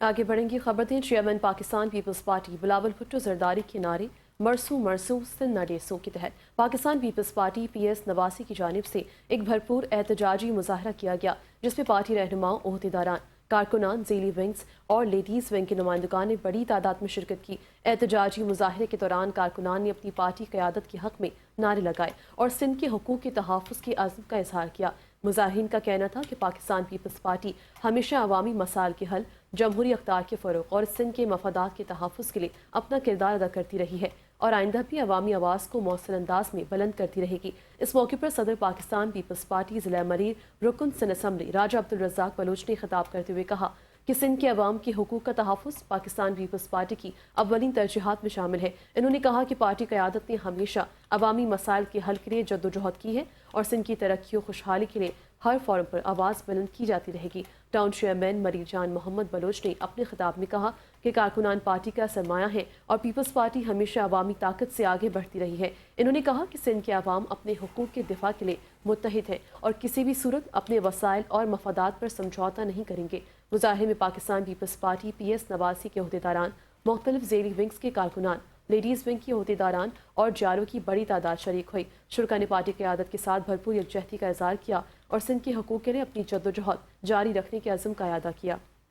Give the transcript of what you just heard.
आगे बढ़ेंगी खबर दें। Chairman Pakistan Peoples Party Bilawal Bhutto Zardari के नारे मरसू मरसू सिंध नडेसू के तहत पाकिस्तान पीपल्स पार्टी PS नवासी की जानिब से एक भरपूर एहतजाजी मुजाहरा किया गया, जिसमें पार्टी रहनुमाओं, ओहदेदारान, कारकुनान, ज़ेली विंग्स और लेडीज़ विंग के नुमाइंदगान ने बड़ी तादाद में शिरकत की। एहतजाजी मुजाहरे के दौरान कारकुनान ने अपनी पार्टी क़यादत के हक़ में नारे लगाए और सिंध के हुकूक़ के तहफ़्फ़ुज़ के अज़्म का इज़हार किया। मुज़ाहिरीन का कहना था कि पाकिस्तान पीपल्स पार्टी हमेशा अवामी मसाइल के हल, जमहूरी अख्तियार के फ़रोग़ और सिंध के मफादात के तहफ़्फ़ुज़ के लिए अपना किरदार अदा करती रही है और आइंदा भी अवामी आवाज़ को मौसल अंदाज में बुलंद करती रहेगी। इस मौके पर सदर पाकिस्तान पीपल्स पार्टी ज़िला मरीर रुकन सिंध असम्बली राजा अब्दुल रज़्ज़ाक बलोच ने खिताब करते हुए कहा कि सिंध के अवाम के हुकूक का तहफ़्फ़ुज़ पाकिस्तान पीपल्स पार्टी की अव्वलीन तरजीहात में शामिल है। इन्होंने कहा कि पार्टी क़यादत ने हमेशा अवामी मसाइल के हल के लिए जद्दोजहद की है और सिंध की तरक्की और खुशहाली के लिए हर फोरम पर आवाज़ बुलंद की जाती रहेगी। टाउन चेयरमैन मरीर जान मोहम्मद बलोच ने अपने खिताब में कहा कि कारकुनान पार्टी का सरमाया है और पीपल्स पार्टी हमेशा अवामी ताकत से आगे बढ़ती रही है। इन्होंने कहा कि सिंध के अवाम अपने हुकूक के दिफा के लिए मुत्तहिद है और किसी भी सूरत अपने वसाइल और मफादात पर समझौता नहीं करेंगे। मुजाहिरे में पाकिस्तान पीपल्स पार्टी PS नवासी के ओहदेदारान, मुख्तलिफ ज़ेली विंग्स के कारकुनान, लेडीज़ विंग की ओहदेदारान और जारों की बड़ी तादाद शरीक हुई। शुरा ने पार्टी क़यादत के साथ भरपूर यकजहती का इज़हार किया और सिंध के हुकूक के लिए अपनी जद्दोजहद जारी रखने के अज़्म का अदा किया।